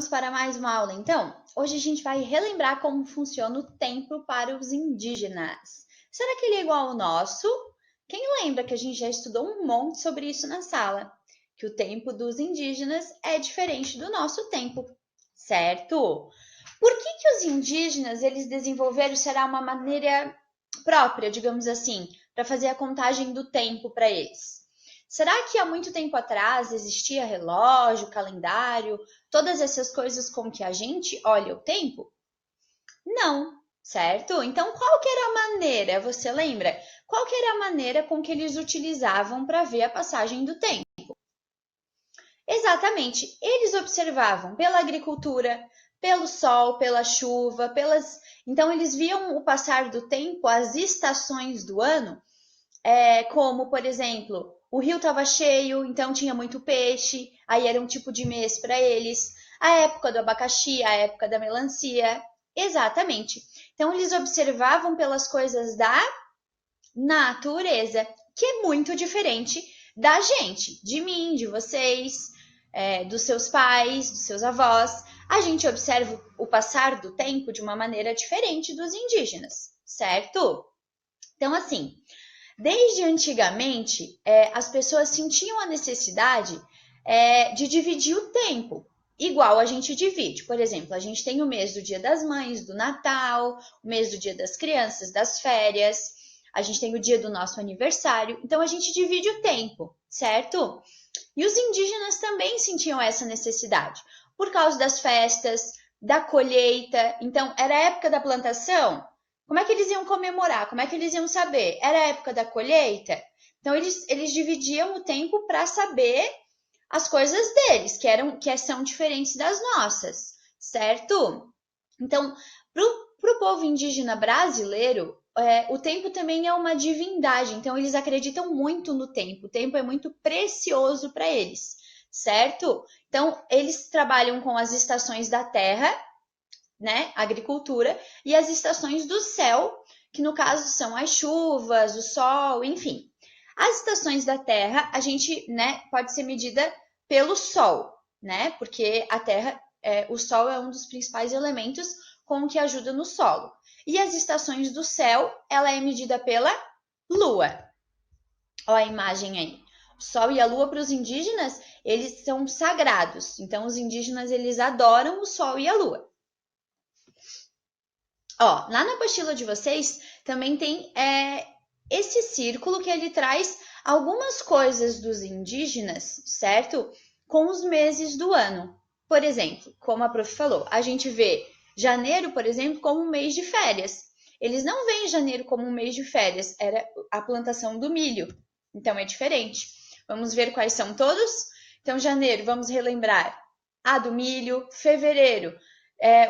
Para mais uma aula, então? Hoje a gente vai relembrar como funciona o tempo para os indígenas. Será que ele é igual ao nosso? Quem lembra que a gente já estudou um monte sobre isso na sala? Que o tempo dos indígenas é diferente do nosso tempo, certo? Por que os indígenas eles desenvolveram, será uma maneira própria, digamos assim, para fazer a contagem do tempo para eles? Será que há muito tempo atrás existia relógio, calendário, todas essas coisas com que a gente olha o tempo? Não, certo? Então, qual que era a maneira, você lembra? Qual que era a maneira com que eles utilizavam para ver a passagem do tempo? Exatamente, eles observavam pela agricultura, pelo sol, pela chuva, Então, eles viam o passar do tempo, as estações do ano, como, por exemplo, o rio estava cheio, então tinha muito peixe, aí era um tipo de mês para eles. A época do abacaxi, a época da melancia. Exatamente. Então, eles observavam pelas coisas da natureza, que é muito diferente da gente, de mim, de vocês, dos seus pais, dos seus avós. A gente observa o passar do tempo de uma maneira diferente dos indígenas, certo? Então, assim, desde antigamente, as pessoas sentiam a necessidade de dividir o tempo, igual a gente divide. Por exemplo, a gente tem o mês do Dia das Mães, do Natal, o mês do Dia das Crianças, das férias, a gente tem o dia do nosso aniversário, então a gente divide o tempo, certo? E os indígenas também sentiam essa necessidade, por causa das festas, da colheita. Então, era a época da plantação, como é que eles iam comemorar? Como é que eles iam saber? Era a época da colheita? Então, eles dividiam o tempo para saber as coisas deles, que são diferentes das nossas, certo? Então, para o povo indígena brasileiro, o tempo também é uma divindade, então eles acreditam muito no tempo, o tempo é muito precioso para eles, certo? Então, eles trabalham com as estações da terra, né, agricultura, e as estações do céu, que no caso são as chuvas, o sol, enfim. As estações da Terra, a gente, né, pode ser medida pelo Sol, né, porque a Terra, o Sol é um dos principais elementos com que ajuda no solo. E as estações do céu, ela é medida pela Lua. Olha a imagem aí. O Sol e a Lua para os indígenas, eles são sagrados. Então, os indígenas, eles adoram o Sol e a Lua. Ó, lá na apostila de vocês também tem esse círculo que ele traz algumas coisas dos indígenas, certo? Com os meses do ano. Por exemplo, como a prof falou, a gente vê janeiro, por exemplo, como um mês de férias. Eles não veem janeiro como um mês de férias, era a plantação do milho. Então é diferente. Vamos ver quais são todos? Então, janeiro, vamos relembrar. Do milho. Fevereiro,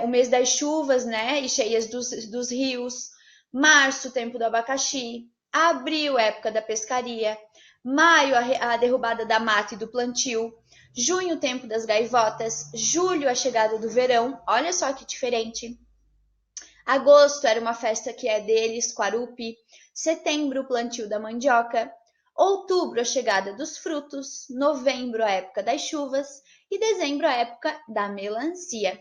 o mês das chuvas, né, e cheias dos rios. Março, o tempo do abacaxi. Abril, época da pescaria. Maio, a derrubada da mata e do plantio. Junho, o tempo das gaivotas. Julho, a chegada do verão. Olha só que diferente. Agosto era uma festa que é deles, Quarupi. Setembro, o plantio da mandioca. Outubro, a chegada dos frutos. Novembro, a época das chuvas. E dezembro, a época da melancia.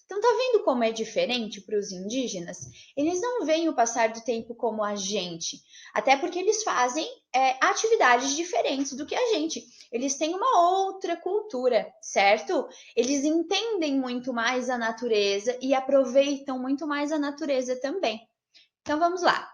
Então, tá vendo como é diferente para os indígenas? Eles não veem o passar do tempo como a gente, até porque eles fazem atividades diferentes do que a gente. Eles têm uma outra cultura, certo? Eles entendem muito mais a natureza e aproveitam muito mais a natureza também. Então, vamos lá.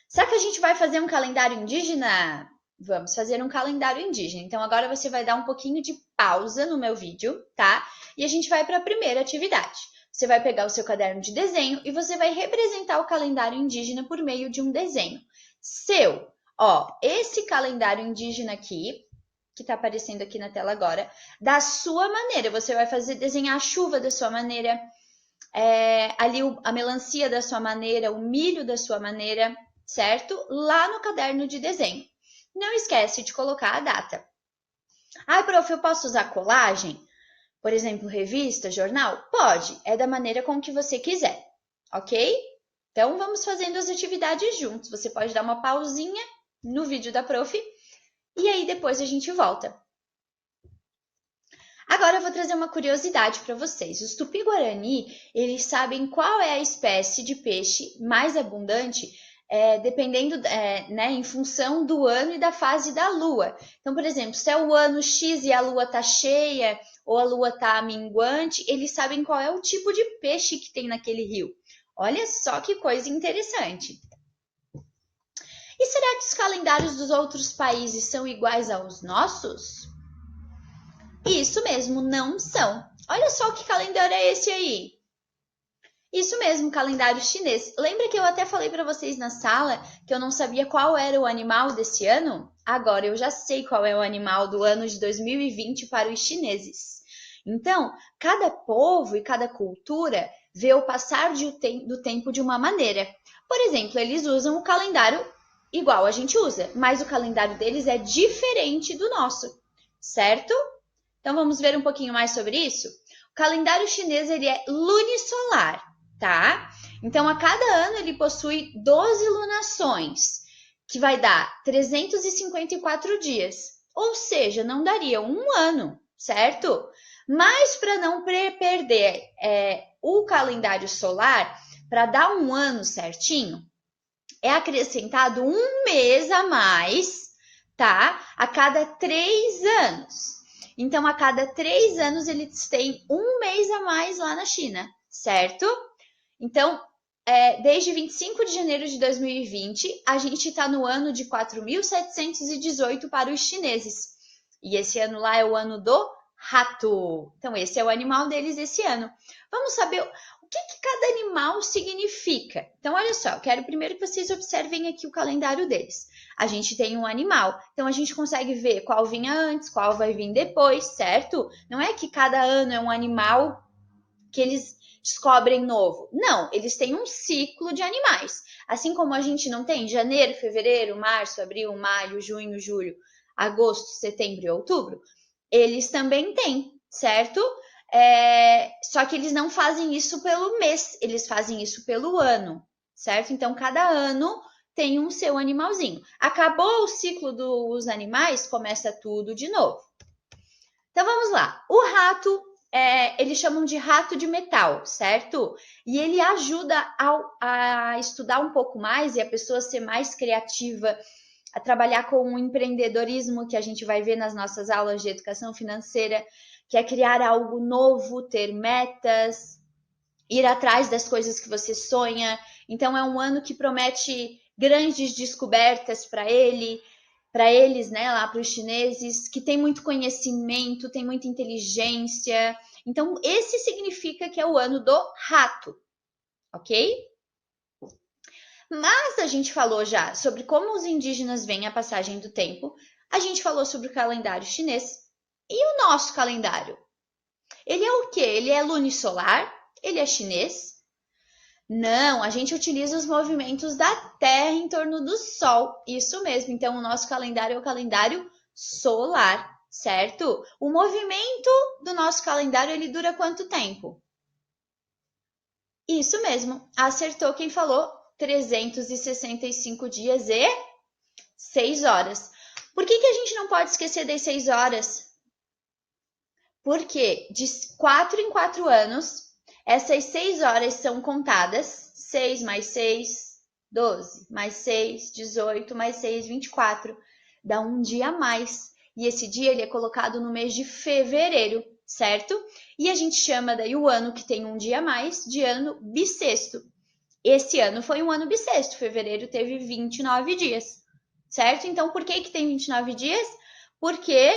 Será que a gente vai fazer um calendário indígena? Vamos fazer um calendário indígena. Então, agora você vai dar um pouquinho de pausa no meu vídeo, tá? E a gente vai para a primeira atividade. Você vai pegar o seu caderno de desenho e você vai representar o calendário indígena por meio de um desenho seu. Ó, esse calendário indígena aqui, que está aparecendo aqui na tela agora, da sua maneira. Você vai desenhar a chuva da sua maneira, ali a melancia da sua maneira, o milho da sua maneira, certo? Lá no caderno de desenho. Não esquece de colocar a data. Prof, eu posso usar colagem? Por exemplo, revista, jornal? Pode, é da maneira com que você quiser, ok? Então, vamos fazendo as atividades juntos. Você pode dar uma pausinha no vídeo da prof e aí depois a gente volta. Agora eu vou trazer uma curiosidade para vocês. Os Tupi-Guarani, eles sabem qual é a espécie de peixe mais abundante, dependendo, né, em função do ano e da fase da lua. Então, por exemplo, se é o ano X e a lua está cheia ou a lua está minguante, eles sabem qual é o tipo de peixe que tem naquele rio. Olha só que coisa interessante. E será que os calendários dos outros países são iguais aos nossos? Isso mesmo, não são. Olha só que calendário é esse aí. Isso mesmo, calendário chinês. Lembra que eu até falei para vocês na sala que eu não sabia qual era o animal desse ano? Agora eu já sei qual é o animal do ano de 2020 para os chineses. Então, cada povo e cada cultura vê o passar do tempo de uma maneira. Por exemplo, eles usam o calendário igual a gente usa, mas o calendário deles é diferente do nosso, certo? Então vamos ver um pouquinho mais sobre isso? O calendário chinês ele é lunisolar, tá? Então a cada ano ele possui 12 lunações, que vai dar 354 dias. Ou seja, não daria um ano, certo? Mas para não perder o calendário solar, para dar um ano certinho, é acrescentado um mês a mais, tá? A cada 3 anos. Então, a cada 3 anos, eles têm um mês a mais lá na China, certo? Então, desde 25 de janeiro de 2020, a gente está no ano de 4.718 para os chineses. E esse ano lá é o ano do rato. Então, esse é o animal deles esse ano. Vamos saber o que cada animal significa. Então, olha só, eu quero primeiro que vocês observem aqui o calendário deles. A gente tem um animal, então a gente consegue ver qual vinha antes, qual vai vir depois, certo? Não é que cada ano é um animal que eles descobrem novo. Não, eles têm um ciclo de animais. Assim como a gente não tem janeiro, fevereiro, março, abril, maio, junho, julho, agosto, setembro e outubro, eles também têm, certo? Só que eles não fazem isso pelo mês, eles fazem isso pelo ano, certo? Então, cada ano tem um seu animalzinho. Acabou o ciclo dos animais, começa tudo de novo. Então, vamos lá. O rato, eles chamam de rato de metal, certo? E ele ajuda a estudar um pouco mais e a pessoa ser mais criativa, a trabalhar com o empreendedorismo que a gente vai ver nas nossas aulas de educação financeira, que é criar algo novo, ter metas, ir atrás das coisas que você sonha. Então é um ano que promete grandes descobertas para eles, né, lá para os chineses, que tem muito conhecimento, tem muita inteligência. Então esse significa que é o ano do rato, ok? Mas a gente falou já sobre como os indígenas veem a passagem do tempo, a gente falou sobre o calendário chinês e o nosso calendário. Ele é o quê? Ele é lunisolar? Ele é chinês? Não, a gente utiliza os movimentos da Terra em torno do Sol. Isso mesmo. Então, o nosso calendário é o calendário solar, certo? O movimento do nosso calendário, ele dura quanto tempo? Isso mesmo. Acertou quem falou. 365 dias e 6 horas. Por que a gente não pode esquecer das 6 horas? Porque de 4 em 4 anos, essas 6 horas são contadas. 6 mais 6, 12, mais 6, 18, mais 6, 24. Dá um dia a mais. E esse dia ele é colocado no mês de fevereiro, certo? E a gente chama daí o ano que tem um dia a mais de ano bissexto. Esse ano foi um ano bissexto, fevereiro teve 29 dias, certo? Então, por que tem 29 dias? Porque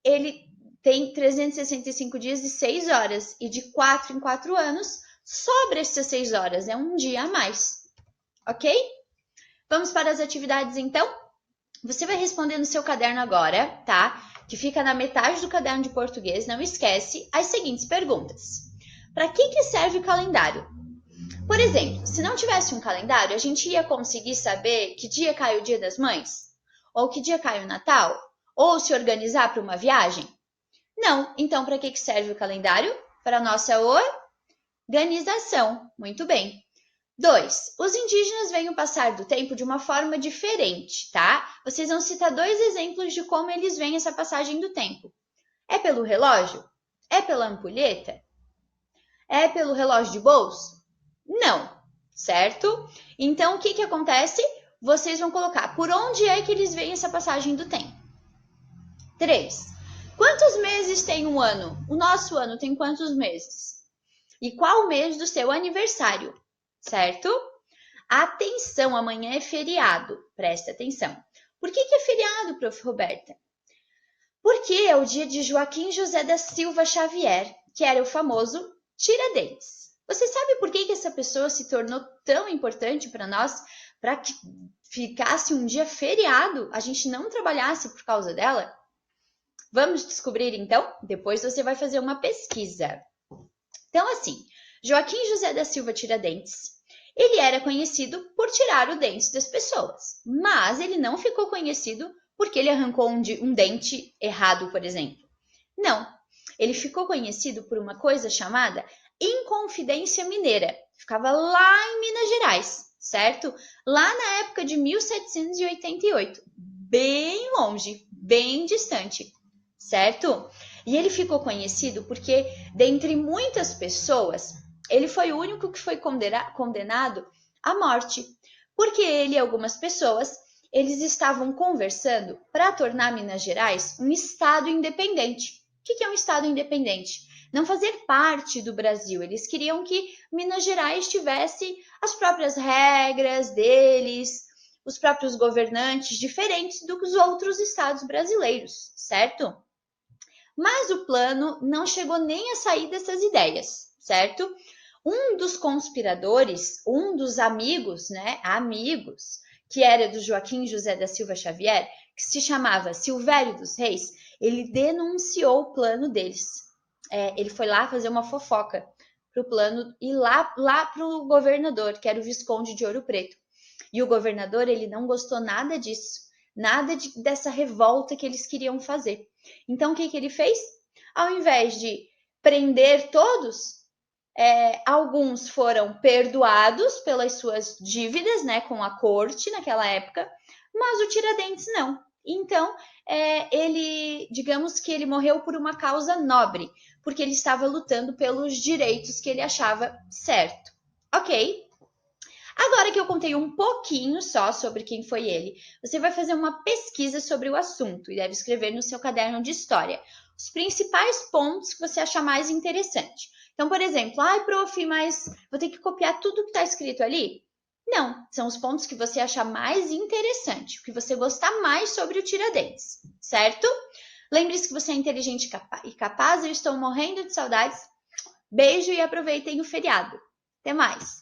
ele tem 365 dias e 6 horas, e de 4 em 4 anos, sobra essas 6 horas, é um dia a mais, ok? Vamos para as atividades, então? Você vai responder no seu caderno agora, tá? Que fica na metade do caderno de português, não esquece as seguintes perguntas. Para que serve o calendário? Por exemplo, se não tivesse um calendário, a gente ia conseguir saber que dia cai o Dia das Mães? Ou que dia cai o Natal? Ou se organizar para uma viagem? Não. Então, para que serve o calendário? Para a nossa organização. Muito bem. 2. Os indígenas veem o passar do tempo de uma forma diferente, tá? Vocês vão citar 2 exemplos de como eles veem essa passagem do tempo. É pelo relógio? É pela ampulheta? É pelo relógio de bolso? Não, certo? Então, o que acontece? Vocês vão colocar por onde é que eles veem essa passagem do tempo. 3. Quantos meses tem um ano? O nosso ano tem quantos meses? E qual o mês do seu aniversário? Certo? Atenção, amanhã é feriado. Presta atenção. Por que é feriado, prof. Roberta? Porque é o dia de Joaquim José da Silva Xavier, que era o famoso Tiradentes. Você sabe por que essa pessoa se tornou tão importante para nós, para que ficasse um dia feriado, a gente não trabalhasse por causa dela? Vamos descobrir então? Depois você vai fazer uma pesquisa. Então, assim, Joaquim José da Silva Tiradentes, ele era conhecido por tirar o dente das pessoas, mas ele não ficou conhecido porque ele arrancou um dente errado, por exemplo. Não, ele ficou conhecido por uma coisa chamada Inconfidência Mineira. Ficava lá em Minas Gerais, certo? Lá na época de 1788, bem longe, bem distante, certo? E ele ficou conhecido porque, dentre muitas pessoas, ele foi o único que foi condenado à morte. Porque ele e algumas pessoas, eles estavam conversando para tornar Minas Gerais um estado independente. O que é um estado independente? Não fazer parte do Brasil. Eles queriam que Minas Gerais tivesse as próprias regras deles, os próprios governantes, diferentes dos outros estados brasileiros, certo? Mas o plano não chegou nem a sair dessas ideias, certo? Um dos conspiradores, um dos amigos, que era do Joaquim José da Silva Xavier, que se chamava Silvério dos Reis, ele denunciou o plano deles. Ele foi lá fazer uma fofoca para o plano e lá para o governador, que era o Visconde de Ouro Preto. E o governador, ele não gostou nada disso, dessa revolta que eles queriam fazer. Então, o que ele fez? Ao invés de prender todos, alguns foram perdoados pelas suas dívidas, né, com a corte naquela época, mas o Tiradentes não. Então, digamos que ele morreu por uma causa nobre, porque ele estava lutando pelos direitos que ele achava certo. Ok? Agora que eu contei um pouquinho só sobre quem foi ele, você vai fazer uma pesquisa sobre o assunto e deve escrever no seu caderno de história os principais pontos que você achar mais interessante. Então, por exemplo, prof, mas vou ter que copiar tudo que está escrito ali? Não, são os pontos que você achar mais interessante, o que você gostar mais sobre o Tiradentes, certo? Lembre-se que você é inteligente e capaz, eu estou morrendo de saudades. Beijo e aproveitem o feriado. Até mais!